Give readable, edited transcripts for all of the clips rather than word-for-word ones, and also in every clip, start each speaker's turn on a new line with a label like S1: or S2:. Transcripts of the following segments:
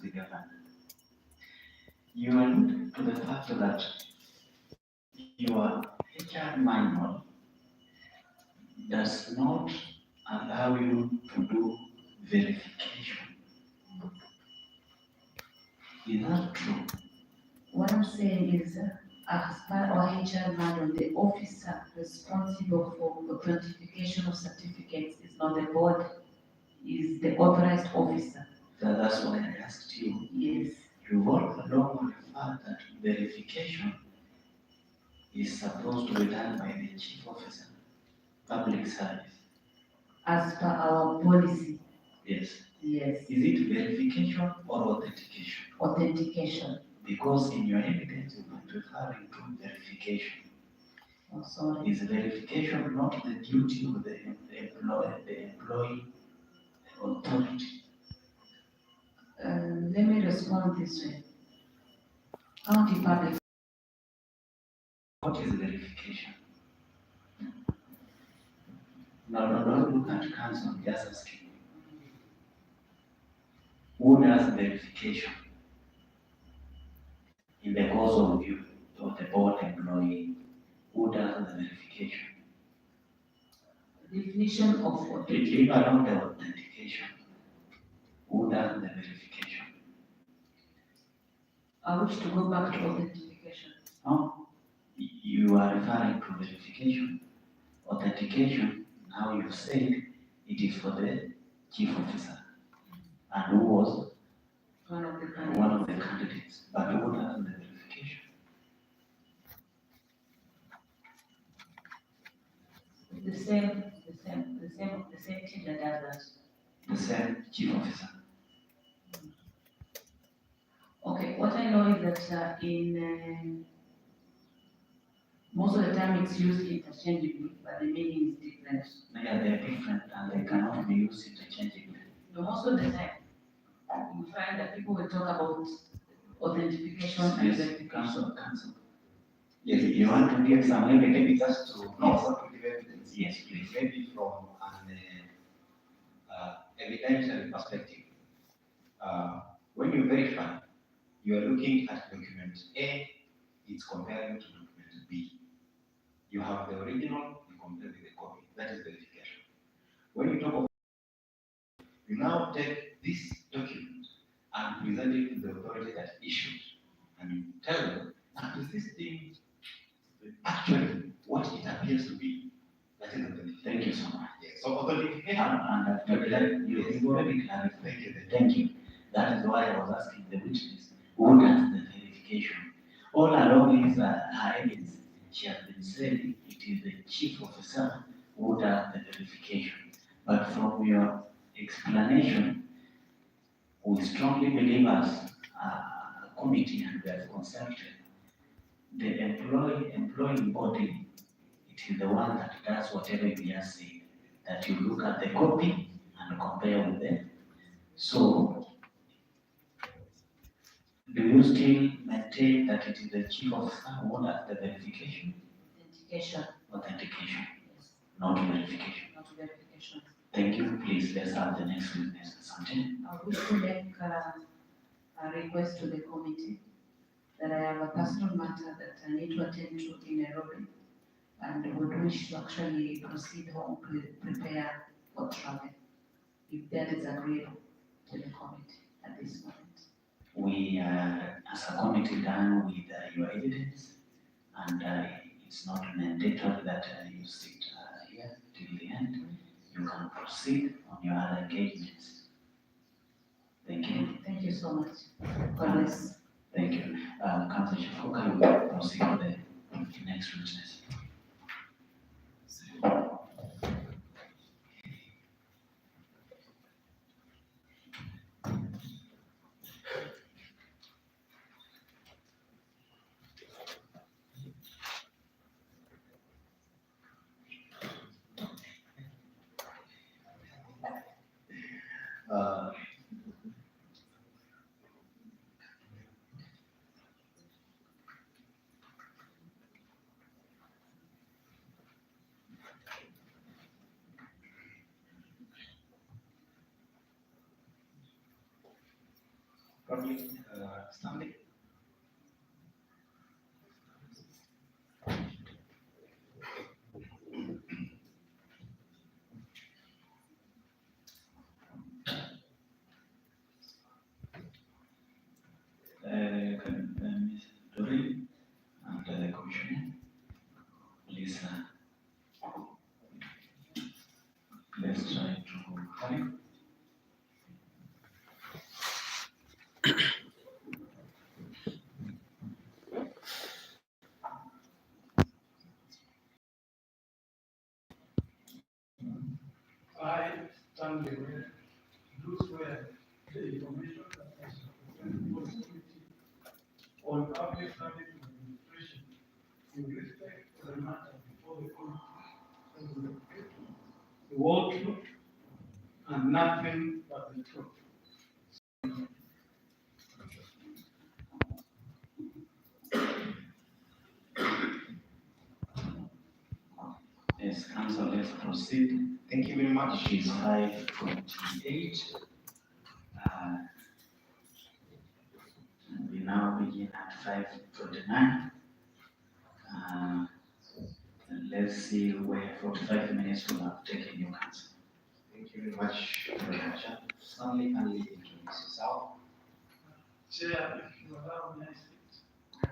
S1: the governor. You allude to the fact that your HR manual does not allow you to do verification. Is that true?
S2: What I'm saying is, as per our HR manual, the officer responsible for authentication of certificates is not the board, is the authorized officer.
S1: That's why I asked you.
S2: Yes.
S1: You all along referred that verification is supposed to be done by the chief officer, public service.
S2: As per our policy.
S1: Yes.
S2: Yes.
S1: Is it verification or authentication?
S2: Authentication.
S1: Because in your evidence you've been referring to verification.
S2: Oh, sorry.
S1: Is verification not the duty of the employee authority?
S2: Let me respond this way. County public.
S1: What is verification? No, don't look at council, just asking. Who does verification in the course of you or the board employee? Who does the verification?
S2: Definition of what?
S1: Leave alone the authentication. Who does the verification?
S2: I wish to go back to authentication.
S1: No, you are referring to verification. Authentication, now you've said it is for the chief officer. And who was
S2: one of the
S1: candidates, but who does the verification?
S2: The same team that does that.
S1: The same chief officer.
S2: Okay, what I know is that in most of the time it's used interchangeably, but the meaning is different.
S1: Yeah, they are different and they cannot be used interchangeably.
S2: No, most of the time, you find that people will talk about authentication and verification.
S1: Cancel. Yes, you want to give some evidence just to
S3: what to give evidence?
S1: Yes, please.
S3: Maybe from an evidentiary perspective. When you verify, you are looking at document A, it's comparing to document B. You have the original, you compare with the copy. That is verification. When you talk of, you now take this document and present it to the authority that issued, and you tell them, is this thing actually what it appears to be? That is authentication.
S1: Thank you so much.
S3: Yes. So authentication
S1: and you already clarified. Thank you. That is why I was asking the witness who does the verification. All along is her evidence. She has been saying it is the chief officer who does the verification. But from your explanation, we strongly believe as a committee and we have consulted the employing body. It is the one that does whatever you just said. That you look at the copy and compare with them. So, do you still maintain that it is the chief officer who does the verification? Authentication.
S2: Yes.
S1: Not verification.
S2: Not verification.
S1: Thank you. Please, let's have the next witness. Something.
S2: I wish to make a request to the committee that I have a personal matter that I need to attend to in Nairobi and would wish to actually proceed home to prepare for travel, if that is agreeable to the committee at this moment.
S1: We, as a committee, done with your evidence, and it's not mandatory that you sit here till the end. You can proceed on your other engagements. Thank you.
S2: Thank you so much. God bless.
S1: Thank you. Councillor Shafuka, you will proceed with the next witness.
S3: Probably, Stanley.
S1: Ms. Doreen and the Commissioner, please, let's try to hurry.
S4: I stand aware, do swear the information that I shall present before the committee on public service administration in respect to the matter before the committee, the whole truth and nothing but the truth.
S1: Yes, Council, let's proceed.
S3: Thank you very much.
S1: It is 5:28. And we now begin at 5:29. And let's see where 45 minutes will have taken you, Council.
S3: Thank you very much, Chair. Stanley, kindly introduce yourself.
S4: Chair, if you allow me, I speak.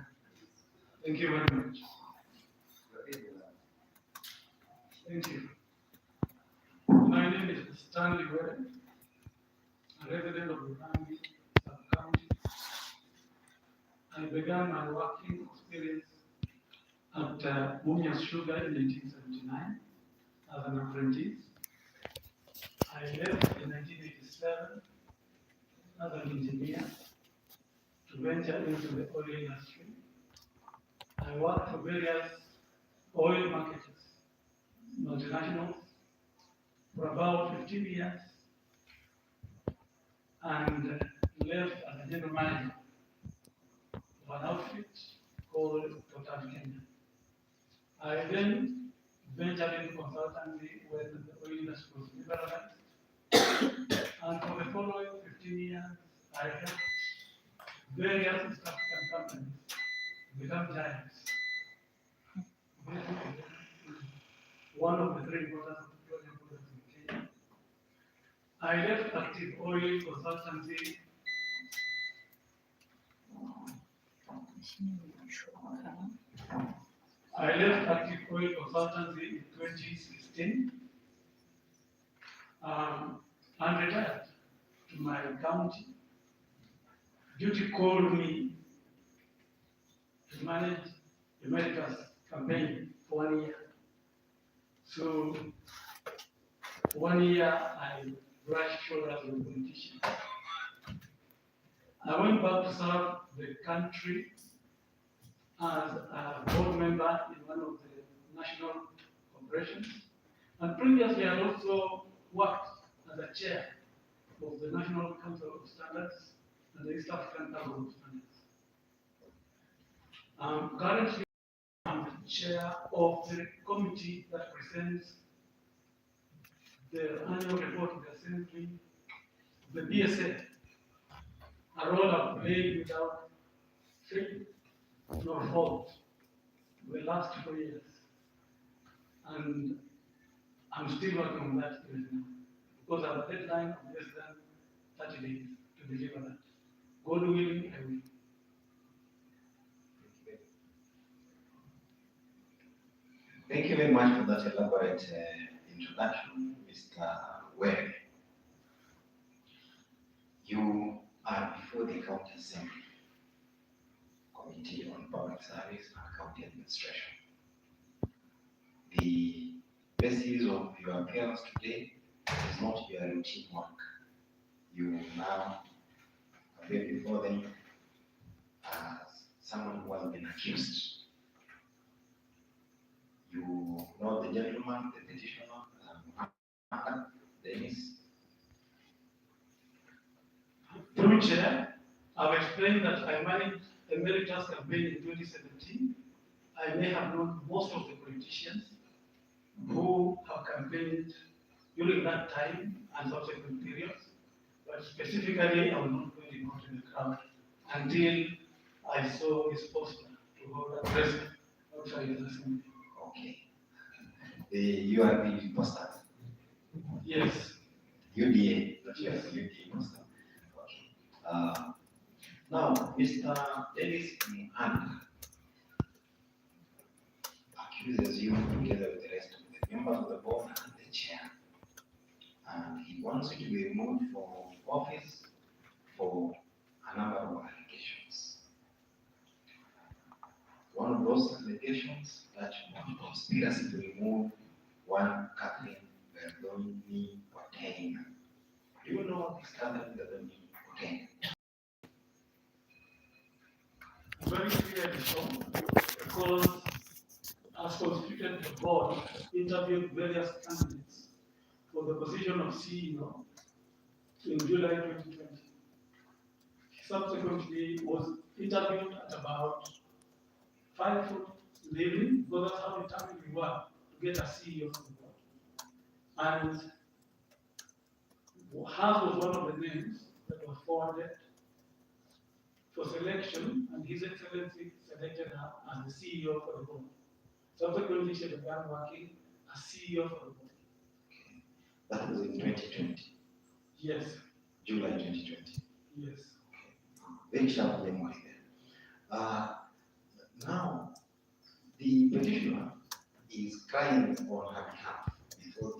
S4: Thank you very much. Thank you. My name is Stanley Were, a resident of Urangi sub-county. I began my working experience at Mumias Sugar in 1979 as an apprentice. I left in 1987 as an engineer to venture into the oil industry. I worked for various oil marketers, multinationals, for about 15 years and left as a general manager of an outfit called Total Kenya. I then ventured into consultancy when the oil industry was liberalized. And for the following 15 years, I helped various East African companies become giants. One of the three importers of petroleum products in Kenya. I left active oil consultancy in 2016 and retired to my county. Duty called me to manage America's campaign for 1 year. So, for 1 year, I brushed shoulders with politicians. I went back to serve the country as a board member in one of the national corporations. And previously, I also worked as a chair of the National Council of Standards and the East African Council of Standards. Currently, I'm the chair of the committee that presents the annual report of the Assembly, the BSA, a role I've played without fail nor fault for the last 4 years. And I'm still working on that right now because I have a deadline of less than 30 days to deliver that. God willing, I will.
S3: Thank you very much for that elaborate introduction, Mr. Were. You are before the County Assembly Committee on Public Service and County Administration. The basis of your appearance today is not your routine work. You now appear before them as someone who has been accused. You know the gentleman, the petitioner, Dennis.
S4: Through Chair, I've explained that I managed the Emeritus campaign in 2017. I may have known most of the politicians who have campaigned during that time and subsequent periods, but specifically I will not go actually not in the crowd until I saw his poster to hold a press outside the assembly.
S3: Okay. The URP poster.
S4: Yes,
S3: UDA, not
S4: Yes.
S3: UDA poster. Okay. Now, Mr. Dennis Muhanda accuses you together with the rest of the members of the board and the chair. And he wants you to be removed from office for a number of allegations. One of those allegations that you want conspiracy to remove one Kathleen Verdoni Oteng. Do you know this Kathleen Verdoni Oteng?
S4: very clearly so, because as constituted the board interviewed various candidates for the position of CEO in July 2020. He subsequently was interviewed at about 5 foot leaving, because that's how determined we were to get a CEO for the board. And hers was one of the names that was forwarded for selection, and His Excellency selected her as the CEO for the board. Subsequently, she began working as CEO for the board.
S3: That was in 2020,
S4: Yes,
S3: July 2020.
S4: yes.
S3: Very sharp memory there. Now, the petitioner is crying on her behalf before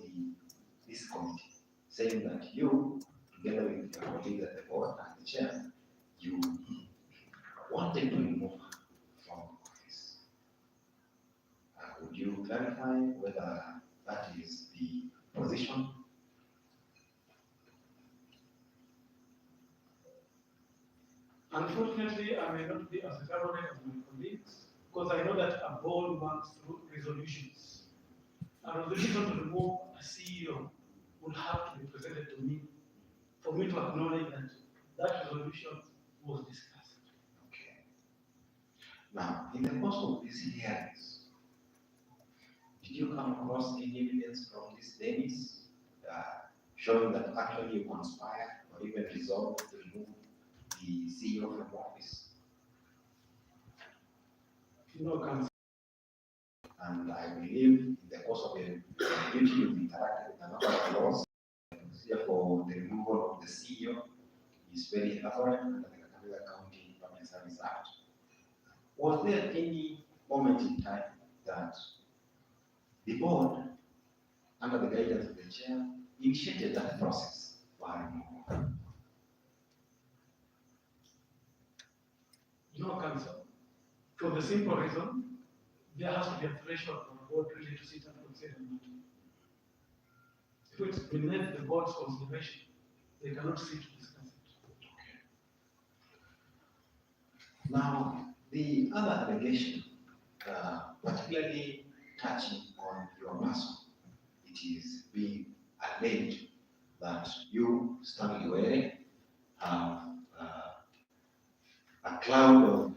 S3: this committee, saying that you, together with your colleague at the board and the chair, you wanted to remove her from office. Would you clarify whether that is the position?
S4: Unfortunately, I may not be as favorable as my colleagues, because I know that a board works through resolutions. A resolution to remove a CEO would have to be presented to me for me to acknowledge that that resolution was discussed.
S3: Okay. Now, in the course of these hearings, did you come across any evidence from this Dennis showing that actually you conspired or even resolved to remove the CEO from office?
S4: No cancer.
S3: And I believe in the course of the duty you've interacted with a number of laws. Therefore, the removal of the CEO is very elaborate under the Kakamega County Public Service Act. Was there any moment in time that the board, under the guidance of the chair, initiated that process for her removal?
S4: No cancer. For the simple reason, there has to be a threshold for a board really to sit and consider the matter. If it's beneath the board's consideration, they cannot sit to discuss it.
S3: Now, the other allegation, particularly touching on your person, it is being alleged that you, Stanley Were, have a cloud of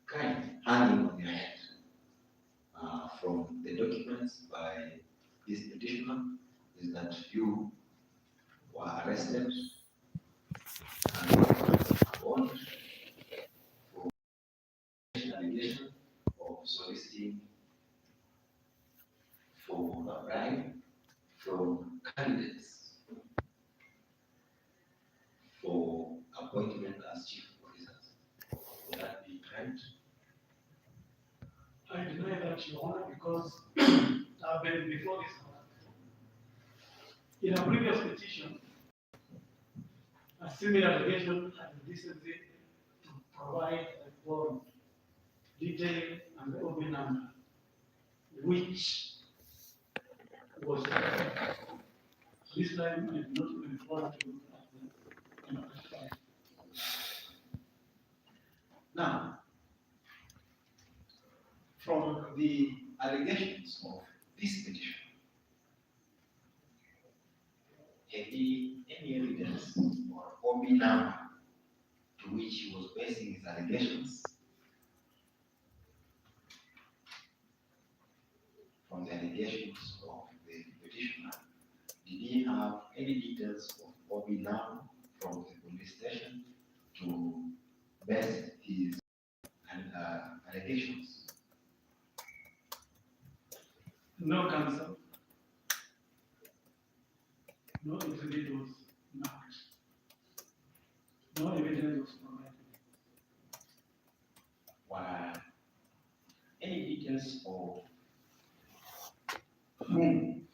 S3: crime hanging on your head from the documents by this petitioner is that you were arrested and warned for allegation of soliciting for a bribe from candidates for appointment as chief officers. Would that be correct?
S4: I deny that, Your Honor, because I've been before this court. In a previous petition, a similar allegation had been decency to provide a form, detail, and the OB number, which was this time I did not even want to identify.
S3: Now, from the allegations of this petition, any evidence or OB number to which he was basing his allegations? from the allegations of the petitioner, did he have any details of Bobby now from the police station to base his allegations?
S4: No counsel. No exhibit was marked. No evidence was provided.
S3: Were any details of whom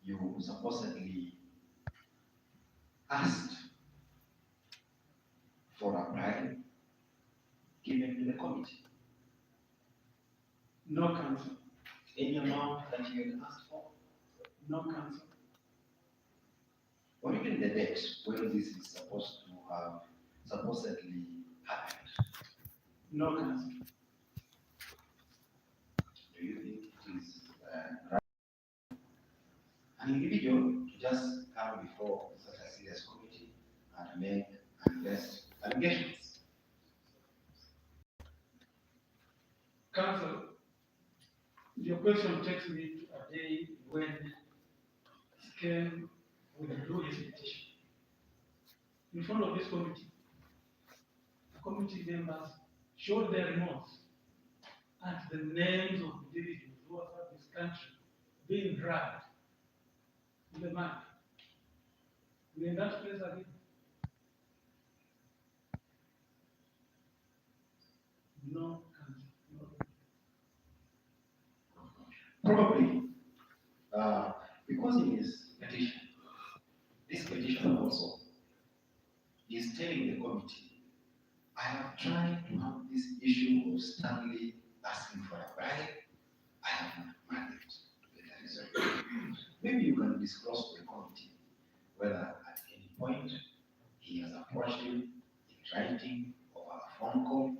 S3: you supposedly asked for a bribe given to the committee?
S4: No counsel.
S3: Any amount that you had asked for?
S4: No counsel.
S3: Or even the date when this is supposed to have supposedly happened?
S4: No counsel.
S3: Do you think it is right? An individual to just come before such a serious committee and make and rest allegations?
S4: Counsel, your question takes me to a day when Skem withdrew his petition. In front of this committee, the committee members showed their remorse at the names of individuals who have had this country being dragged in the mud. We're in that place again. No counsel. No.
S3: Probably because in his petition, this petition also is telling the committee, I have tried to have this issue of Stanley asking for a bribe. I have not managed to get a result. Maybe you can disclose to the committee whether at any point he has approached you in writing or a phone call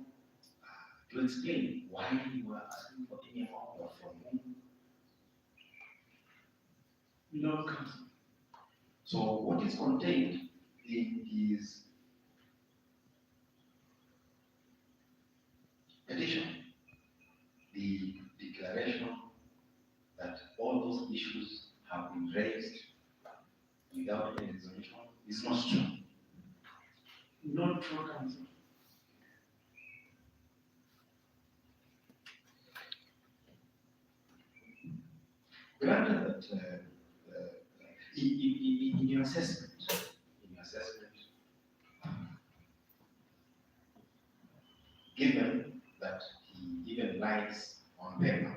S3: to explain why you were asking for any amount or from whom.
S4: No counsel.
S3: So what is contained in his petition, the declaration that all those issues have been raised without any resolution, is not true.
S4: Not true, counsel.
S3: Granted that in your assessment, given that he even lies on paper,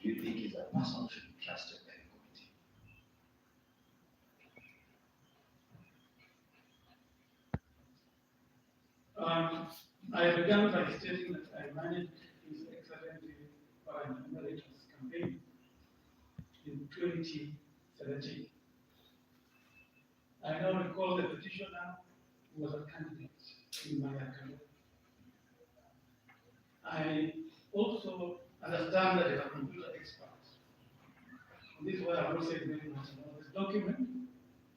S3: do you think he's a person who should be trusted by the committee?
S4: I began by stating that I managed His Excellency Foreign Emeritus campaign in 2017. I now recall the petitioner who was a candidate in my career. I also understand that he's a computer expert. And this is why I will say very much about this document,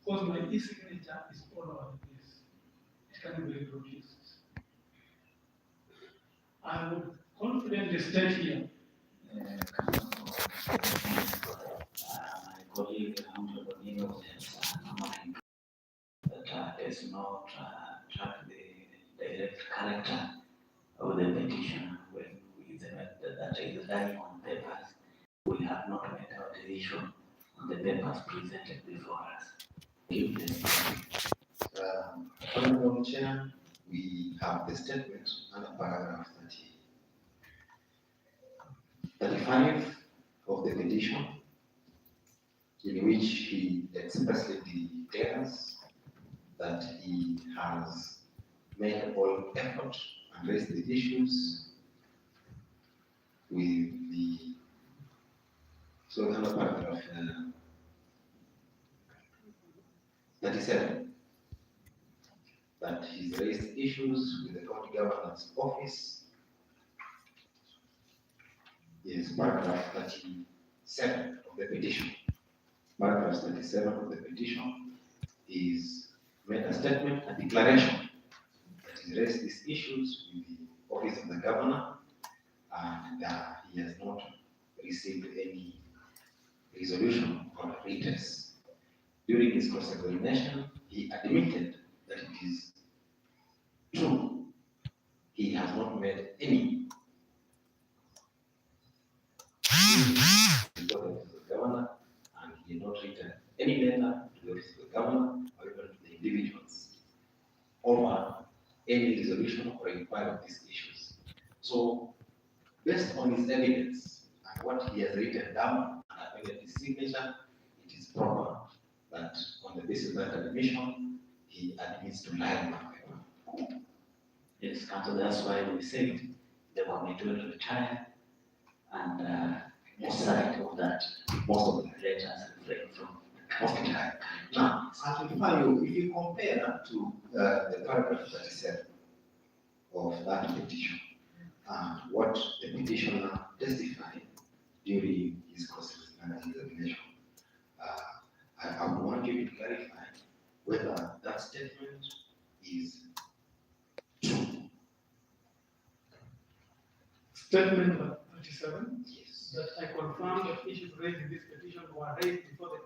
S4: because my e-signature is all over the place. It can be reproduced. I would confidently state here.
S1: My colleague, Honorable Nino, that does not track the direct character of the petition when that is lying on papers. We have not made our decision on the papers presented before us.
S3: Honorable Chair, we have the statement under paragraph 35 of the petition, in which he expressly declares that he has made all effort and raised the issues with the, so under paragraph 37, that he's raised issues with the county governor's office. Yes, paragraph 37 of the petition. Paragraph 37 of the petition is made a statement, a declaration that he raised these issues with the office of the governor, and he has not received any resolution or retest. During his cross-examination, he admitted that it is true. He has not made any reporting to the governor, and he did not written any letter to the governor or even to the individuals over any resolution or inquiry of these issues. So, based on his evidence and what he has written down and appended his signature, it is proper that on the basis of that admission, he admits to lying on paper.
S1: Yes, Council, that's why we said the committee will retire and most side of that, most of the letters reflect from
S3: Most of the time. Now, I'll refer you, if you compare that to the paragraph 37 of that petition, and what the petitioner testified during his cross-examination, I would want you to clarify whether that statement is true.
S4: Statement number 37,
S3: Yes.
S4: that I confirm that issues raised in this petition were raised before the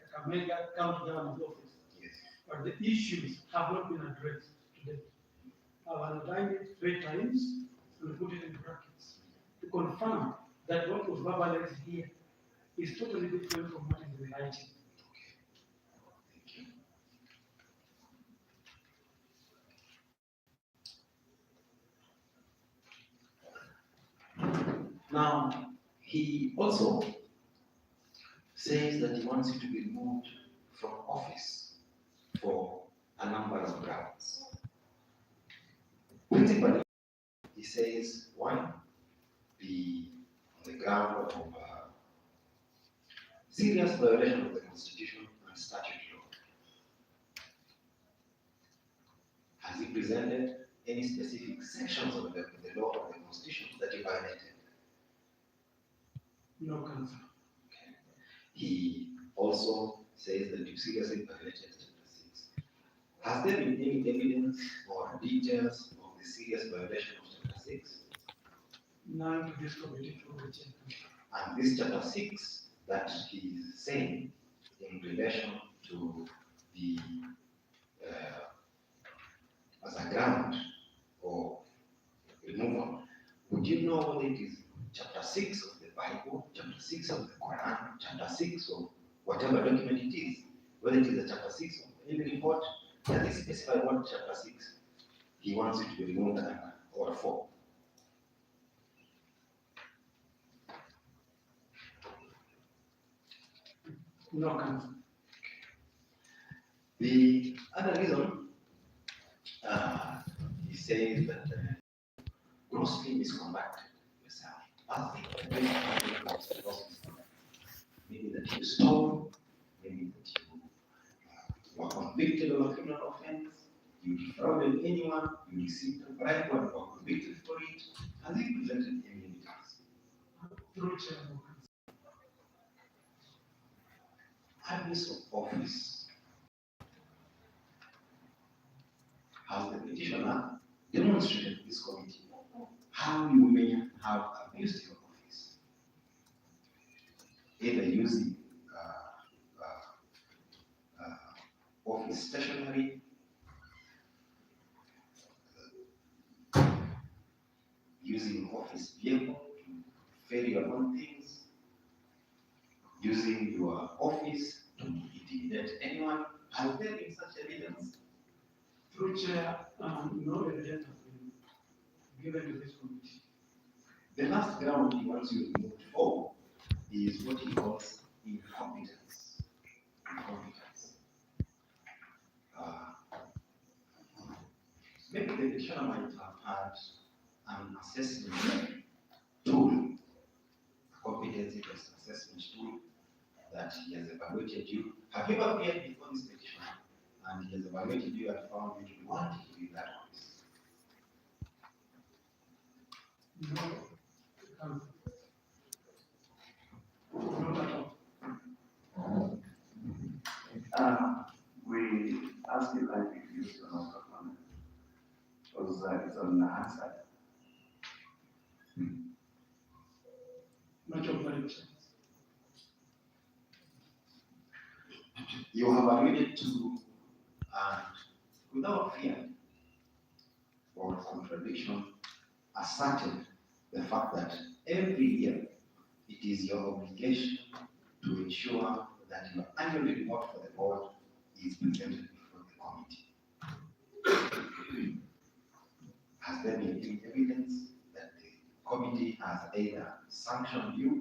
S4: Kakamega County Government Office,
S3: Yes.
S4: but the issues have not been addressed to date. I've underlined it 3 times and put it in brackets to confirm that what was verbalized here is totally different from what is in writing.
S3: Thank you. Now, he also says that he wants you to be removed from office for a number of grounds. Principally, he says, one, the on the ground of serious violation of the Constitution and statute law. Has he presented any specific sections of the law of the Constitution that he violated?
S4: No cancer.
S3: He also says that you seriously violated Chapter 6. Has there been any evidence or details of the serious violation of Chapter 6?
S4: None to this committee to reject.
S3: And this Chapter 6 that he is saying in relation to the as a ground or removal, would you know whether it is Chapter 6 of the Bible, Chapter 6 of the Quran, Chapter 6 of whatever document it is, whether it is a Chapter 6 of any report? Does it specify what Chapter 6 he wants it to be removed under or for?
S4: No cancer.
S3: The other reason he says that grossly misconducted yourself. Maybe that you stole, maybe that you were convicted of a criminal offense, you defrauded anyone, you received a bribe or were convicted for it. Has he presented any evidence?
S4: Through chair, no cancer.
S3: Abuse of office. Has the petitioner demonstrated to this committee how you may have abused your office? Either using office stationery, using office vehicle to ferry around things, using your office to intimidate anyone. Has there been such evidence?
S4: Through chair, no evidence has been given to this committee.
S3: The last ground he wants you removed for is what he calls incompetence. Incompetence. Maybe the petitioner might have had an assessment tool, a competency-based assessment tool that he has evaluated you. Have you ever appeared before this petitioner and he has evaluated you and found you to be wanting to be in that office?
S4: No cancer. Not at all.
S5: We ask you like if you use your own comment, because it's on the answer.
S4: Much of my
S3: You have alluded to, and without fear or contradiction, asserted the fact that every year it is your obligation to ensure that your annual report for the board is presented before the committee. Has there been any evidence that the committee has either sanctioned you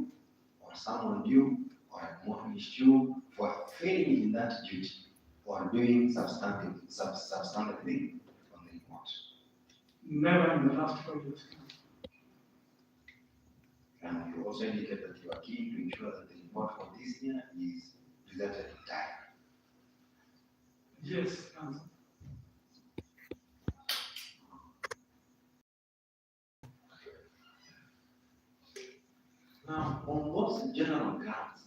S3: or summoned you or admonished you for failing in that duty or doing substantive thing on the report?
S4: Never in the last 4 years.
S3: And you also indicated that you are keen to ensure that the report for this year is presented in time.
S4: Yes, Council.
S3: Now, on those general grounds,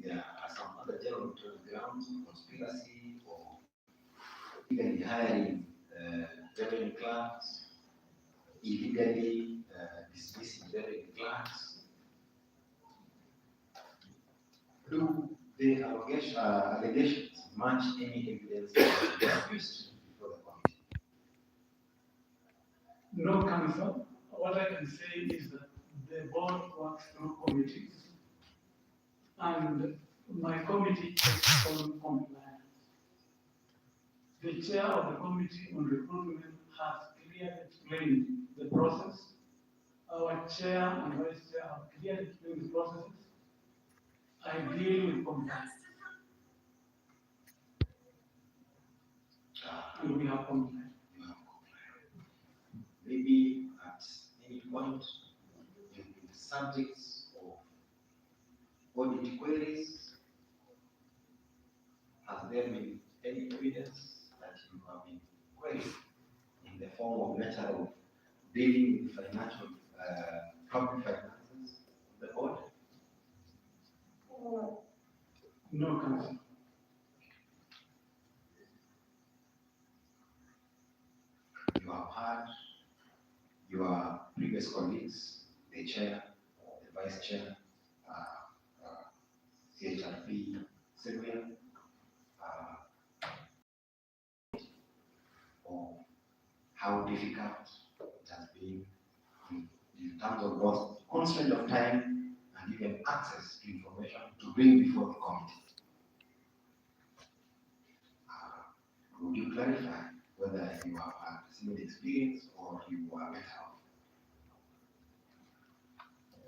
S3: there are some other general grounds, conspiracy or illegally hiring revenue clerks, illegally dismissing revenue clerks. Do the allegations match any evidence that they are used before the committee?
S4: No, Council. What I can say is that the board works through committees, and my committee takes on compliance. The chair of the committee on recruitment has clearly explained the process. Our chair and vice chair have clearly explained the processes. I deal with compliance. And we have compliance.
S3: Maybe at any point in the subjects of audit queries, has there been any evidence that you have been queried in the form of matter of dealing with financial, public finances of the board?
S4: No, Council.
S3: You have had your previous colleagues, the chair, the vice chair, CHRP, Sylvia, of how difficult it has been in terms of both constraint of time and even access to information to bring before the committee. Would you clarify whether you have had similar experience or you are better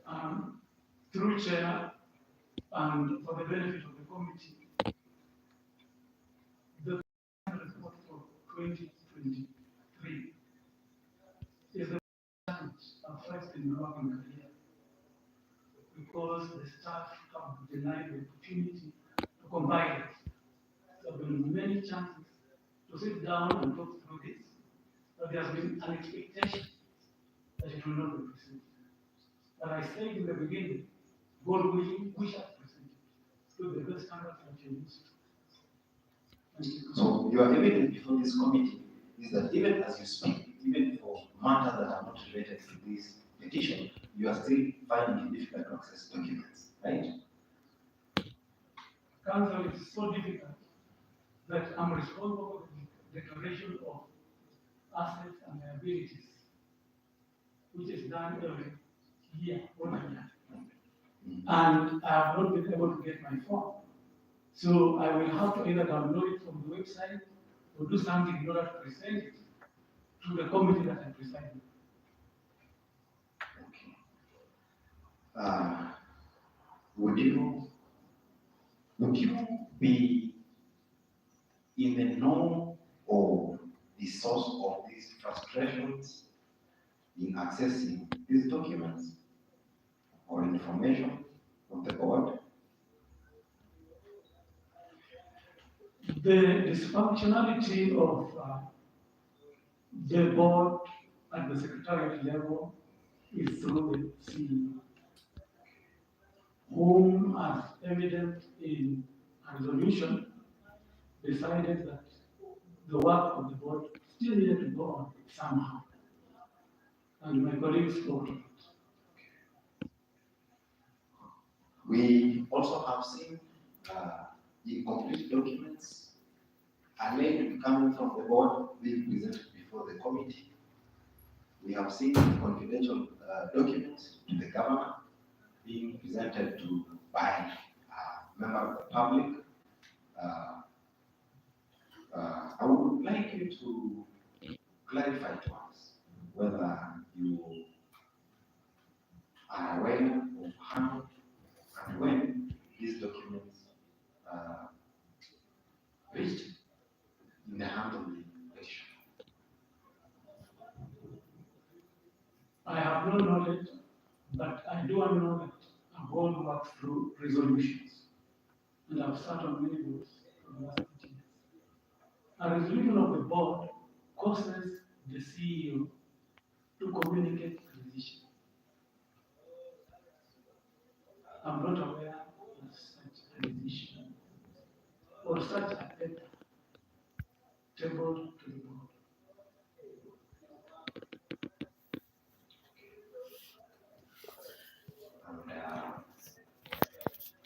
S3: off?
S4: Through chair and for the benefit of the committee, the report for 2023 is the challenge I've faced in my working career because the staff have denied the opportunity to combine it. There have been many chances to sit down and talk through this, but there has been an expectation that it will not be presented. But I said in the beginning, God willing, we shall present it to the best standards that you use.
S3: So your evidence before this committee is that even as you speak, even for matters that are not related to this petition, you are still finding it difficult to access documents, right?
S4: Council, is so difficult that I'm responsible for the declaration of assets and liabilities, which is done every year, 1 year. And I have not been able to get my form. So I will have to either download it from the website or do something in order to present it to the committee that I preside.
S3: Okay. Would you be in the know of the source of these frustrations in accessing these documents or information of the board?
S4: The dysfunctionality of the board at the secretariat level is through the CEO, whom, as evident in a resolution, decided that the work of the board still needed to go on somehow. And my colleagues spoke to it.
S3: We also have seen incomplete documents alleged coming from the board being presented before the committee. We have seen confidential documents to the government being presented by a member of the public. I would like you to clarify to us whether you are aware of how and when these documents reached in the hands of the petition.
S4: I have no knowledge, but I do know that I've gone back through resolutions, and I've sat on many boards for the last 15 years. A resolution of the board causes the CEO to communicate the decision. I'm not aware of such a decision or such a paper tabled to the board.
S3: And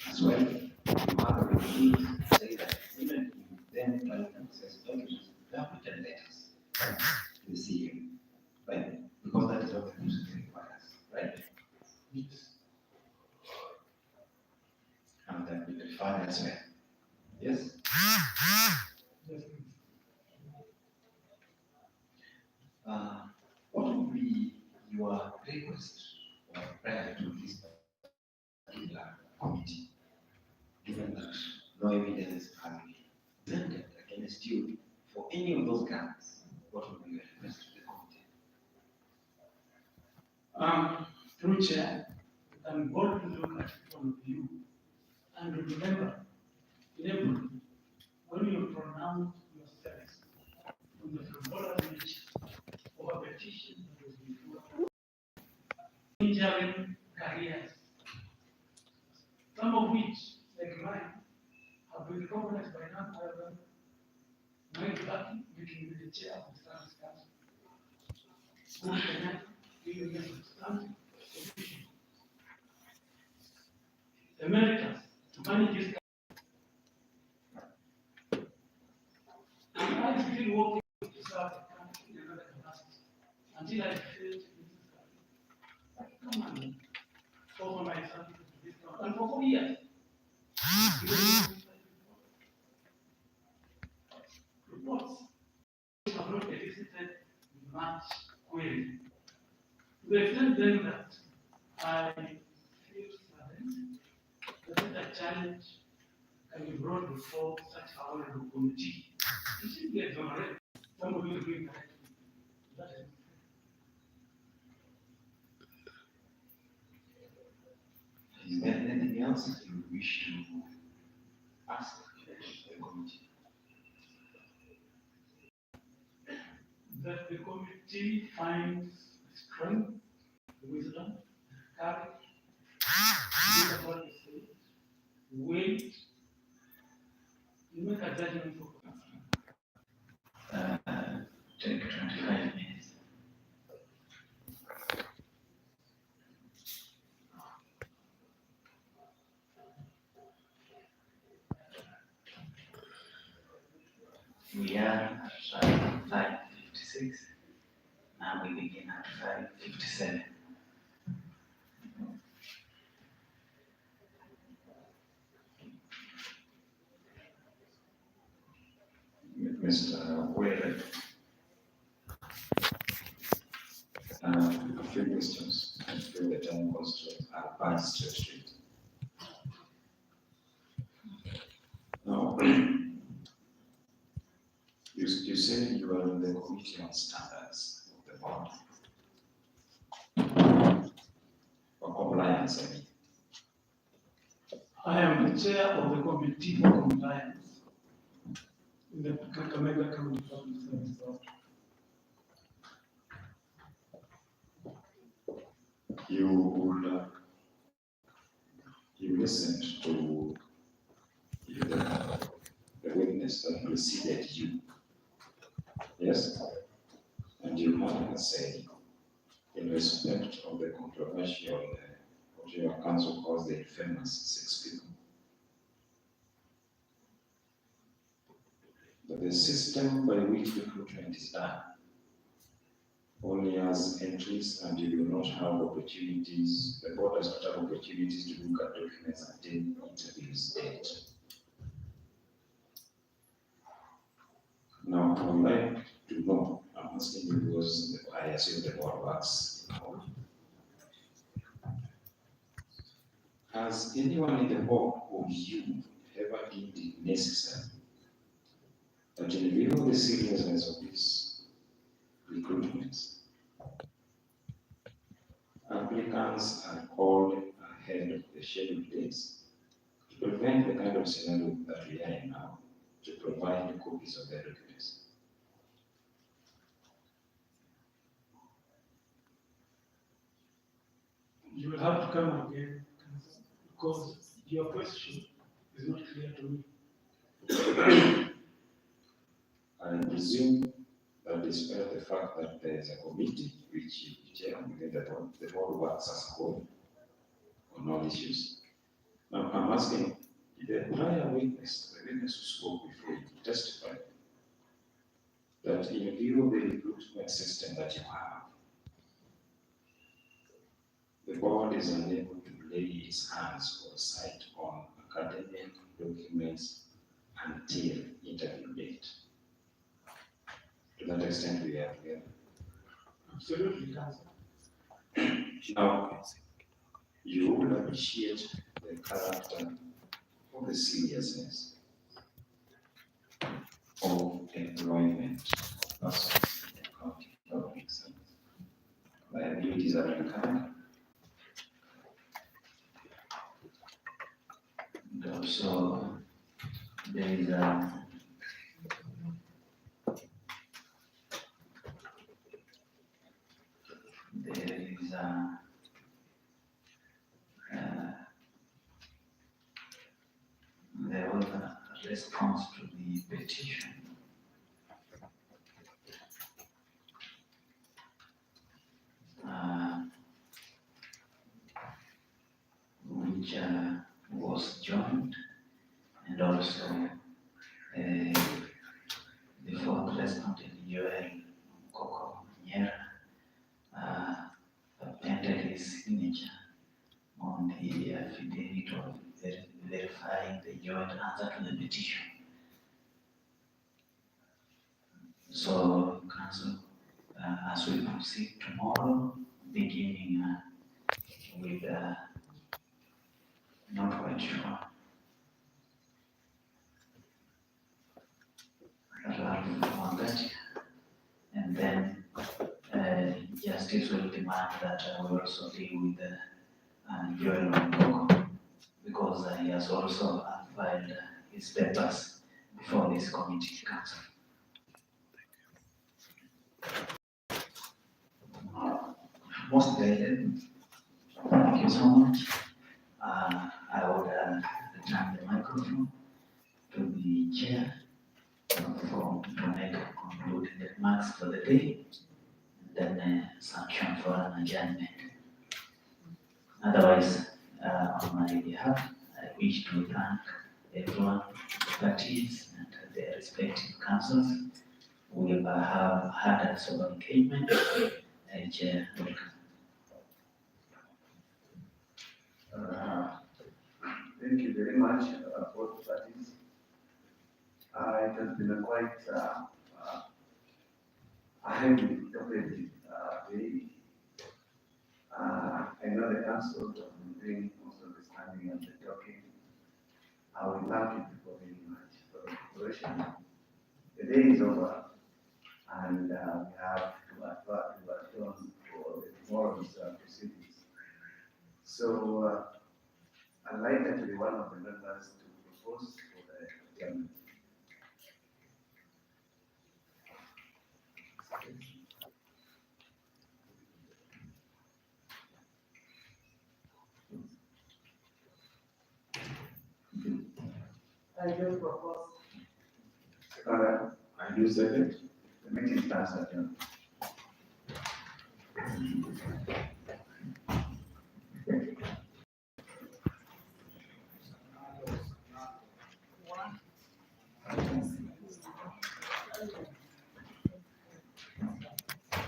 S3: as well, you have the rules say that even if then can access documents, they have written letters to the CEO, right? Because that is what the Constitution requires, right?
S4: Yes.
S3: And then we define as well. Yes?
S4: Yes.
S3: What would be your request or prayer to this particular committee, given that no evidence has been presented against you for any of those grounds? What would be your request to the committee?
S4: Through chair, and board to look at it from you. And remember, in April, when you pronounce yourselves on the frivolous nature of a petition that was before, injuring careers, some of which, like mine, have been recognized by now. However, my lucky making me the chair of the Service Council. Who cannot give me a substantive solution. Emeritus to manage this. And I still working to serve the country in another capacity until I feel this is come on, offer my services to this country. And for 4 years, reports have not elicited much query. To the extent then that I feel certain that a challenge can be brought before such a honorable committee. You should be exonerated. Somebody will bring that. That is.
S3: Is there anything else you wish to ask the committee?
S4: That the committee finds strength, wisdom, courage, weight, you make a judgment for
S1: Take 25 minutes. We are at 5:56. Now we begin at 5:57.
S6: Mr. Wade, a few questions. I feel the time constraint advance straight. Now, you say you are in the committee on standards of the board. For compliance, I mean.
S4: I am the chair of the committee for compliance in the Kakamega County Public Service Board.
S6: You listened to the witness that preceded you, yes? And you had a say in respect of the controversial, what your council calls the infamous 6 people. the system by which recruitment is done only has entries, and you do not have opportunities, the board does not have opportunities to look at documents until interviews date. Now, I would like to know, I'm asking you because I assume the board works. Has anyone in the board or you ever deemed it necessary that in view of the seriousness of these recruitments, applicants are called ahead of the scheduled dates to prevent the kind of scenario that we are in now, to provide copies of their documents?
S4: You will have to come again, because your question is not clear to me.
S6: I presume that despite the fact that there is a committee which you chair within the board works as a whole on all issues. Now, I'm asking the prior witness, the witness who spoke before you, testified that in view of the recruitment system that you have, the board is unable to lay its hands or sight on academic documents until interview date. To that extent, we are together.
S4: Absolutely, Council.
S6: Now, you will appreciate the character of the seriousness of employment of persons in the county government service. Liabilities are incurred.
S1: And also, there is a there was a response to the petition. Which was joined, and also the fourth respondent, Joel Kakamega, appended his signature on the affidavit of verifying the joint answer to the petition. So, Council, as we proceed tomorrow, beginning with not quite sure. And then justice will demand that we also deal with Joel Mokoko, because he has also filed his papers before this committee council. Most guided, thank you so much. I would return the microphone to the chair to make concluding remarks for the day, and then sanction for an adjournment. Otherwise, on my behalf, I wish to thank everyone, the parties, and their respective councils. We have had a sober engagement. Chair, welcome.
S5: Thank you very much, both parties. It has been a quite a heavy topic day. I know the council has been doing most of the standing and the talking. I will thank you people very much for the cooperation. The day is over, and we have to attend for the tomorrow's proceedings. So I'd like every one of the members to propose for the adjournment.
S2: I do propose.
S5: Second,
S6: I do second.
S5: the meeting stands adjourned.